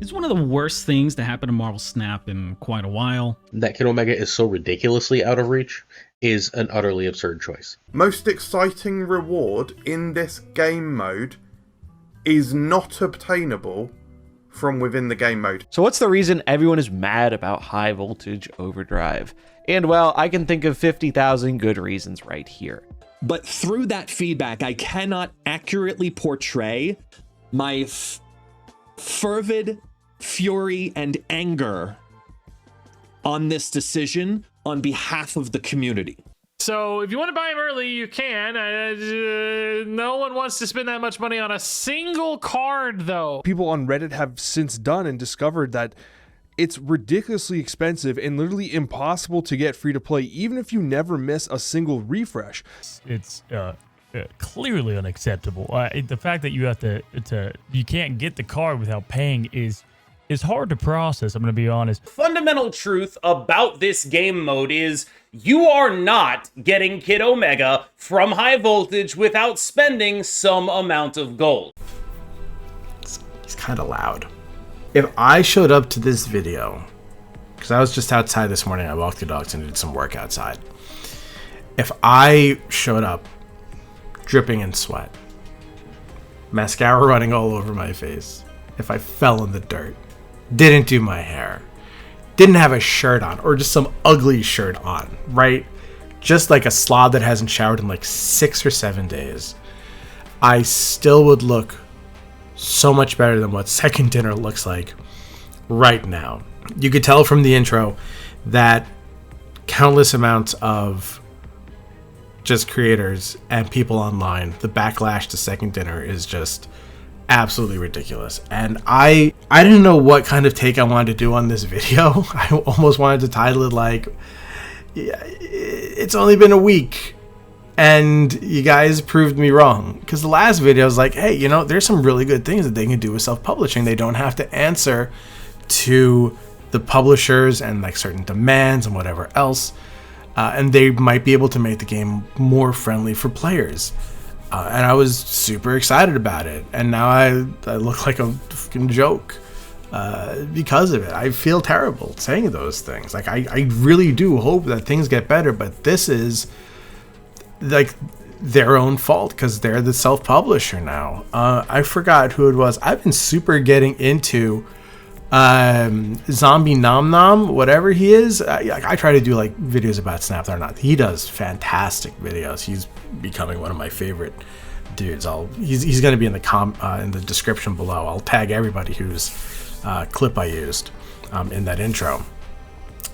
It's one of the worst things to happen to Marvel Snap in quite a while. That Kid Omega is so ridiculously out of reach is an utterly absurd choice. Most exciting reward in this game mode is not obtainable from within the game mode. So what's the reason everyone is mad about high voltage overdrive? And well, I can think of 50,000 good reasons right here. But through that feedback, I cannot accurately portray my fervid fury and anger on this decision on behalf of the community. So if you want to buy them early, you can. No one wants to spend that much money on a single card, though. People on Reddit have since done and discovered that it's ridiculously expensive and literally impossible to get free to play, even if you never miss a single refresh. It's clearly unacceptable. The fact that you have you can't get the card without paying is hard to process, I'm going to be honest. Fundamental truth about this game mode is you are not getting Kid Omega from high voltage without spending some amount of gold. He's kind of loud. If I showed up to this video, because I was just outside this morning, I walked the dogs and did some work outside. If I showed up dripping in sweat, mascara running all over my face, if I fell in the dirt, didn't do my hair, didn't have a shirt on, or just some ugly shirt on, right? Just like a slob that hasn't showered in like 6 or 7 days, I still would look so much better than what Second Dinner looks like right now. You could tell from the intro that countless amounts of just creators and people online, the backlash to Second Dinner is just absolutely ridiculous. And I didn't know what kind of take I wanted to do on this video. I almost wanted to title it like, it's only been a week and you guys proved me wrong. Because the last video was like, hey, there's some really good things that they can do with self-publishing. They don't have to answer to the publishers and like certain demands and whatever else. And they might be able to make the game more friendly for players. And I was super excited about it. And now I look like a fucking joke because of it. I feel terrible saying those things. Like, I really do hope that things get better, but this is like their own fault because they're the self-publisher now. I forgot who it was. I've been super getting into Zombie Nom Nom, whatever he is. I try to do like videos about Snap or not. He does fantastic videos. He's becoming one of my favorite dudes. He's going to be in the description below. I'll tag everybody whose clip I used in that intro.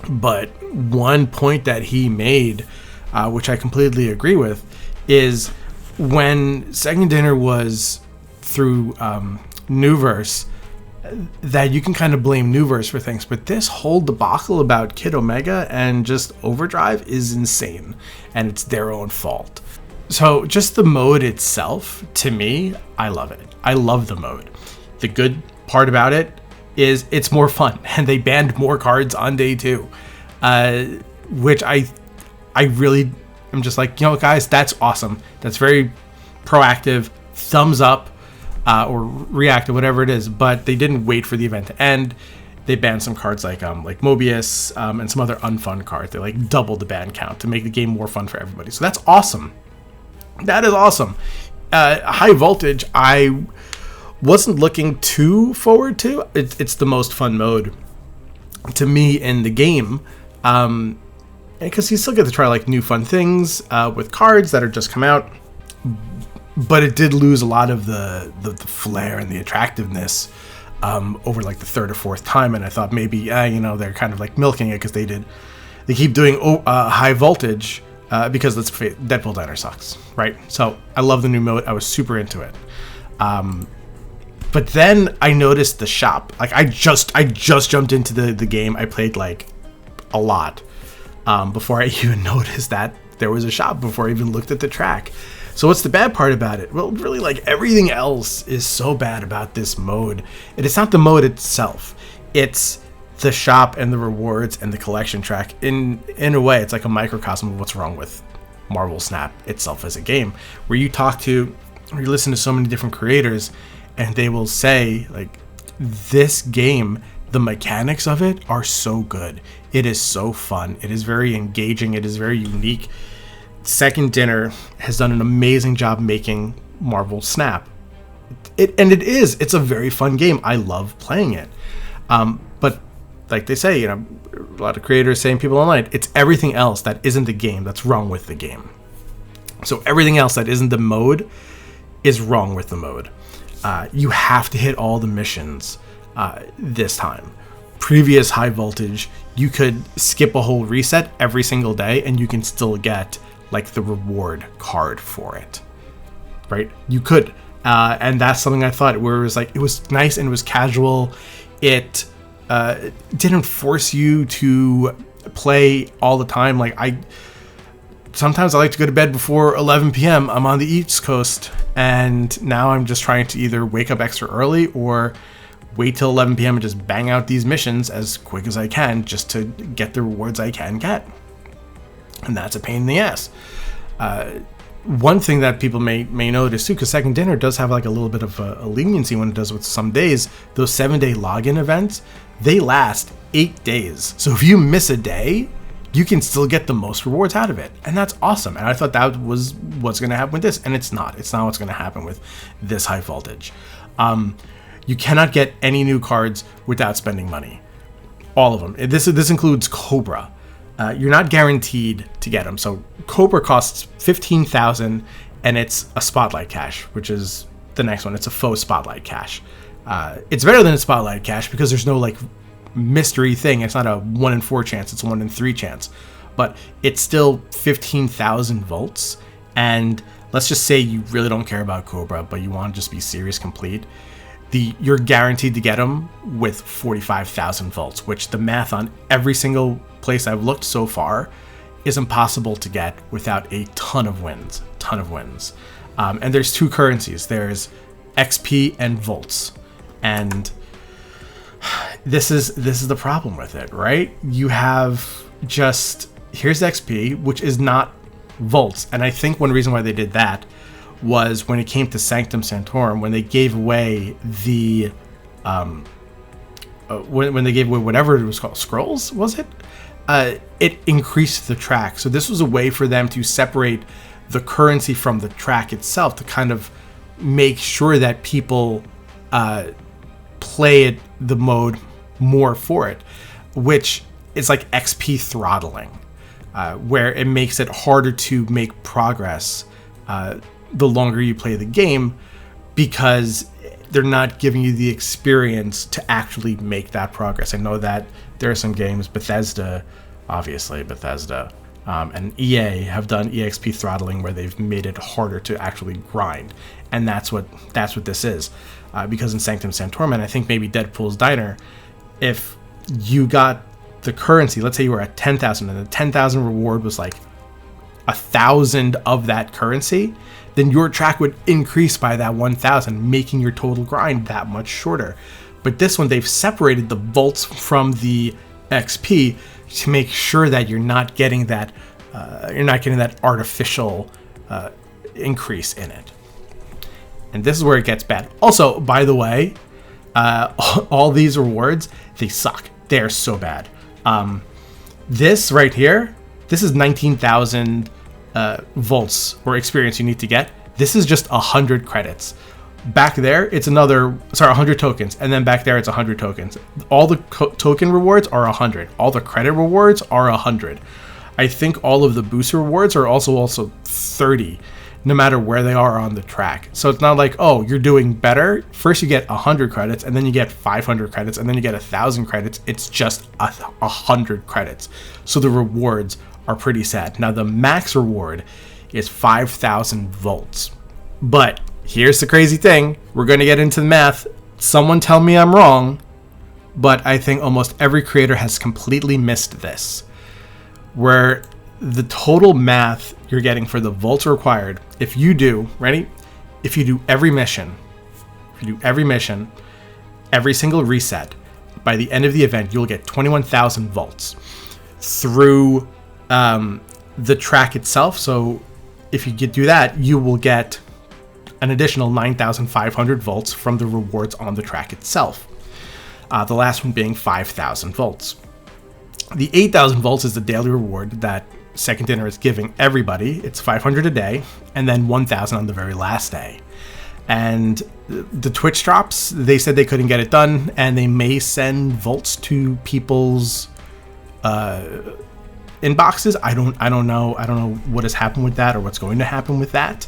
But one point that he made, which I completely agree with, is when Second Dinner was through Newverse, that you can kind of blame Newverse for things, but this whole debacle about Kid Omega and just Overdrive is insane, and it's their own fault. So just the mode itself, to me, I love it. I love the mode. The good part about it is it's more fun, and they banned more cards on day 2, which I really am just like, guys, that's awesome. That's very proactive. Thumbs up. Or reactive, whatever it is, but they didn't wait for the event to end. They banned some cards like Mobius and some other unfun cards. They like doubled the ban count to make the game more fun for everybody. So that's awesome. That is awesome. High voltage, I wasn't looking too forward to. It's the most fun mode to me in the game, because you still get to try like new fun things with cards that are just come out. But it did lose a lot of the flair and the attractiveness over like the 3rd or 4th time, and I thought maybe they're kind of like milking it because they keep doing high voltage because let's face it, Deadpool Diner sucks, right? So I love the new mode. I was super into it, but then I noticed the shop. Like I just jumped into the game. I played like a lot before I even noticed that there was a shop, before I even looked at the track. So what's the bad part about it? Well, really, like everything else is so bad about this mode. And it's not the mode itself. It's the shop and the rewards and the collection track. In a way, it's like a microcosm of what's wrong with Marvel Snap itself as a game, where you listen to so many different creators and they will say like, this game, the mechanics of it are so good. It is so fun. It is very engaging. It is very unique. Second Dinner has done an amazing job making Marvel Snap. It's a very fun game. I love playing it. But like they say, a lot of creators saying, people online, it's everything else that isn't the game that's wrong with the game. So everything else that isn't the mode is wrong with the mode. You have to hit all the missions this time. Previous High Voltage, you could skip a whole reset every single day and you can still get like the reward card for it, right? You could, and that's something I thought where it was nice and it was casual. It didn't force you to play all the time. Sometimes I like to go to bed before 11 p.m. I'm on the East Coast, and now I'm just trying to either wake up extra early or wait till 11 p.m. and just bang out these missions as quick as I can just to get the rewards I can get. And that's a pain in the ass. One thing that people may notice too, because Second Dinner does have like a little bit of a leniency when it does with some days, those 7-day login events, they last 8 days. So if you miss a day, you can still get the most rewards out of it. And that's awesome. And I thought that was what's going to happen with this. And it's not. It's not what's going to happen with this High Voltage. You cannot get any new cards without spending money. All of them. This includes Cobra. You're not guaranteed to get them. So Cobra costs 15,000 and it's a Spotlight Cache, which is the next one. It's a faux Spotlight Cache. It's better than a Spotlight Cache because there's no like mystery thing. It's not a 1 in 4 chance. It's a 1 in 3 chance. But it's still 15,000 volts. And let's just say you really don't care about Cobra, but you want to just be series complete. You're guaranteed to get them with 45,000 volts, which the math on every single place I've looked so far is impossible to get without a ton of wins. And there's 2 currencies. There's XP and volts. And this is the problem with it, right? You have here's XP, which is not volts. And I think one reason why they did that was when it came to Sanctum Sanctorum, when they gave away the when they gave away whatever it was called, scrolls, was it? It increased the track. So this was a way for them to separate the currency from the track itself to kind of make sure that people play the mode more for it, which is like XP throttling, where it makes it harder to make progress the longer you play the game, because they're not giving you the experience to actually make that progress. I know that there are some games, Bethesda, and EA have done EXP throttling where they've made it harder to actually grind, and that's what this is. Because in Sanctum Sanctorum, and I think maybe Deadpool's Diner, if you got the currency, let's say you were at 10,000 and the 10,000 reward was like 1,000 of that currency, then your track would increase by that 1,000, making your total grind that much shorter. But this one, they've separated the volts from the XP to make sure that you're not getting that artificial increase in it. And this is where it gets bad. Also, by the way, all these rewards, they suck. They are so bad. This right here, this is 19,000 volts or experience you need to get. This is just 100 credits. Back there, it's 100 tokens, and then back there, it's 100 tokens. All the token rewards are 100. All the credit rewards are 100. I think all of the booster rewards are also 30, no matter where they are on the track. So it's not like, oh, you're doing better. First you get 100 credits, and then you get 500 credits, and then you get 1,000 credits. It's just 100 credits. So the rewards are pretty sad. Now the max reward is 5,000 volts. But here's the crazy thing. We're going to get into the math. Someone tell me I'm wrong, but I think almost every creator has completely missed this, where the total math you're getting for the volts required, if you do every mission, every single reset, by the end of the event, you'll get 21,000 volts through the track itself. So if you do that, you will get an additional 9,500 volts from the rewards on the track itself. The last one being 5,000 volts. The 8,000 volts is the daily reward that Second Dinner is giving everybody. It's 500 a day, and then 1,000 on the very last day. And the Twitch drops, they said they couldn't get it done, and they may send volts to people's inboxes. I don't know what has happened with that or what's going to happen with that.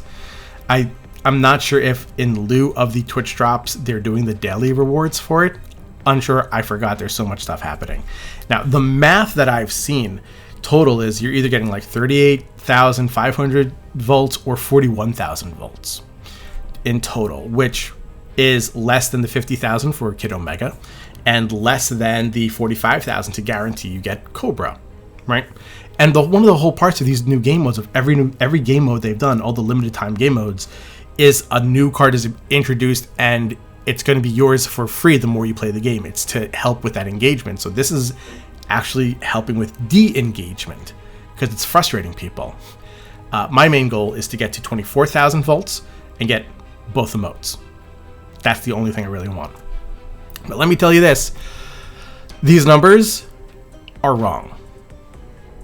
I'm not sure if in lieu of the Twitch drops they're doing the daily rewards for it. Unsure. I forgot. There's so much stuff happening. Now the math that I've seen total is you're either getting like 38,500 volts or 41,000 volts in total, which is less than the 50,000 for Kid Omega and less than the 45,000 to guarantee you get Cobra, right? And one of the whole parts of these new game modes, of every game mode they've done, all the limited time game modes, is a new card is introduced and it's going to be yours for free the more you play the game. It's to help with that engagement. So this is actually helping with de-engagement because it's frustrating people. My main goal is to get to 24,000 volts and get both emotes. That's the only thing I really want. But let me tell you this. These numbers are wrong.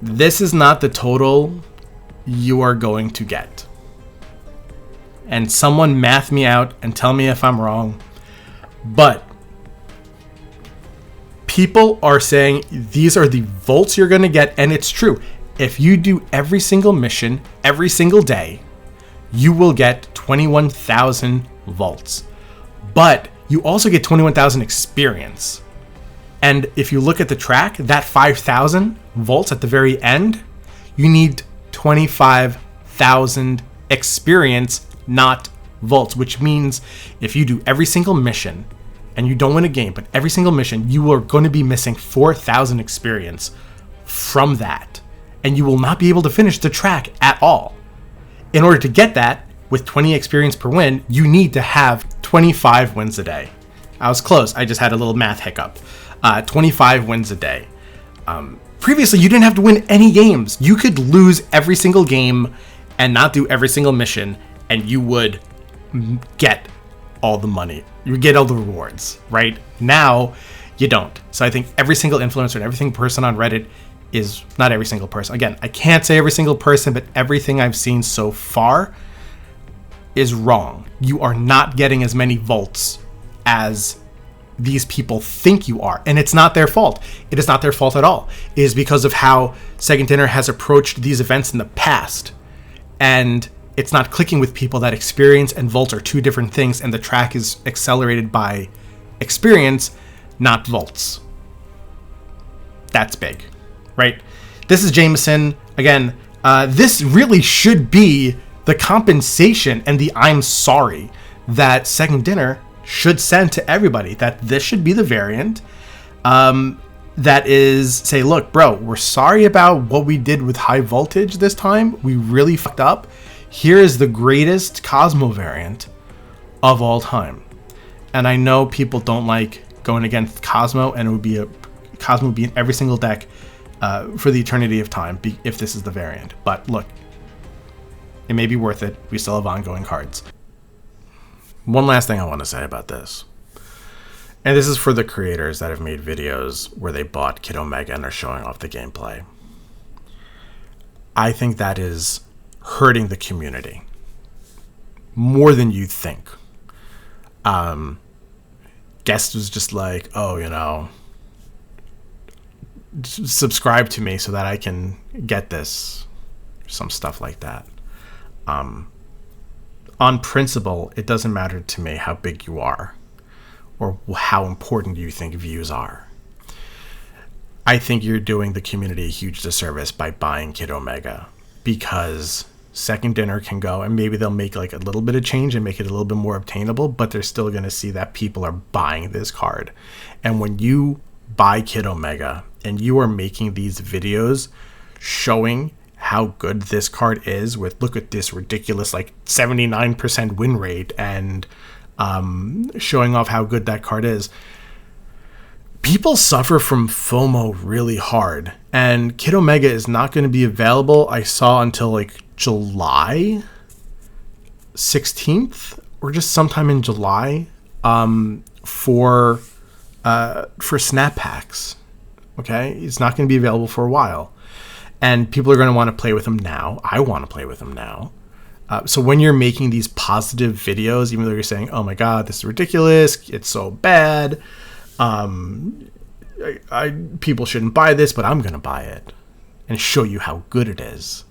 This is not the total you are going to get. And someone math me out and tell me if I'm wrong. But people are saying these are the volts you're going to get, and it's true. If you do every single mission, every single day, you will get 21,000 volts. But you also get 21,000 experience. And if you look at the track, that 5,000 volts at the very end, you need 25,000 experience, not volts, which means if you do every single mission and you don't win a game, but every single mission, you are going to be missing 4,000 experience from that. And you will not be able to finish the track at all. In order to get that, with 20 experience per win, you need to have 25 wins a day. I was close. I just had a little math hiccup. 25 wins a day. Previously, you didn't have to win any games. You could lose every single game and not do every single mission, and you would get all the money. You would get all the rewards, right? Now, you don't. So I think every single influencer and every single person on Reddit is, not every single person. Again, I can't say every single person, but everything I've seen so far is wrong. You are not getting as many volts as these people think you are, and it's not their fault. It is not their fault at all. It is because of how Second Dinner has approached these events in the past, and it's not clicking with people that experience and volts are two different things, and the track is accelerated by experience, not volts. That's big, right? This is Jameson. Again, this really should be the compensation and the I'm sorry that Second Dinner should send to everybody, that this should be the variant that is, say, look, bro, we're sorry about what we did with high voltage this time. We really fucked up. Here is the greatest Cosmo variant of all time. And I know people don't like going against Cosmo, and Cosmo would be in every single deck for the eternity of time if this is the variant. But look, it may be worth it. We still have ongoing cards. One last thing I want to say about this, and this is for the creators that have made videos where they bought Kid Omega and are showing off the gameplay. I think that is hurting the community more than you think. Guest was just like, oh, subscribe to me so that I can get this, some stuff like that. On principle, it doesn't matter to me how big you are or how important you think views are. I think you're doing the community a huge disservice by buying Kid Omega, because Second Dinner can go and maybe they'll make like a little bit of change and make it a little bit more obtainable, but they're still going to see that people are buying this card. And when you buy Kid Omega and you are making these videos showing how good this card is, with look at this ridiculous like 79% win rate, and showing off how good that card is, people suffer from FOMO really hard. And Kid Omega is not going to be available, I saw, until like July 16th or just sometime in July for for snap packs. Okay, it's not going to be available for a while, and people are going to want to play with them now. I want to play with them now. So when you're making these positive videos, even though you're saying, "Oh my God, this is ridiculous. It's so bad. People shouldn't buy this, but I'm going to buy it and show you how good it is,"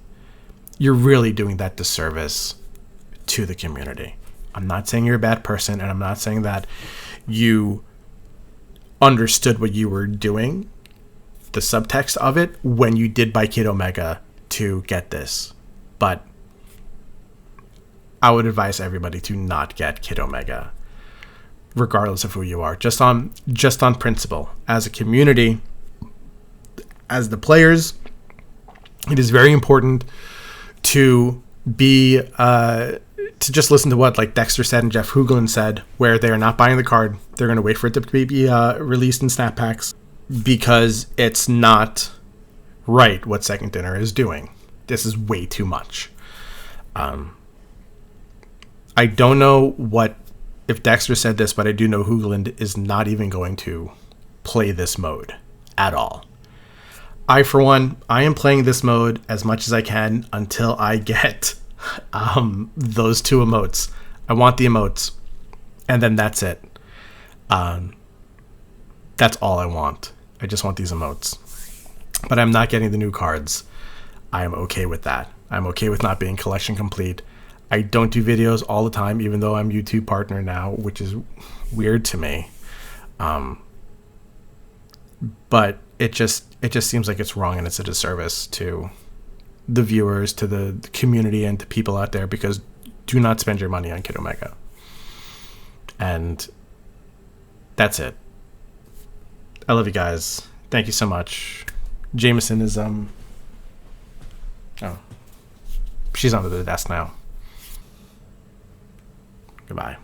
you're really doing that disservice to the community. I'm not saying you're a bad person, and I'm not saying that you understood what you were doing, the subtext of it, when you did buy Kid Omega to get this. But I would advise everybody to not get Kid Omega, regardless of who you are, just on principle. As a community, as the players, it is very important to be to just listen to what like Dexter said and Jeff Hoogland said, where they are not buying the card. They're going to wait for it to be released in snap packs, because it's not right what Second Dinner is doing. This is way too much. I don't know if Dexter said this, but I do know Hoogland is not even going to play this mode at all. I, for one, I am playing this mode as much as I can until I get those two emotes. I want the emotes, and then that's it. That's all I want. I just want these emotes. But I'm not getting the new cards. I am okay with that. I'm okay with not being collection complete. I don't do videos all the time, even though I'm YouTube partner now, which is weird to me. But it just seems like it's wrong, and it's a disservice to the viewers, to the community, and to people out there, because do not spend your money on Kid Omega. And that's it. I love you guys. Thank you so much. Jameson is she's under the desk now. Goodbye.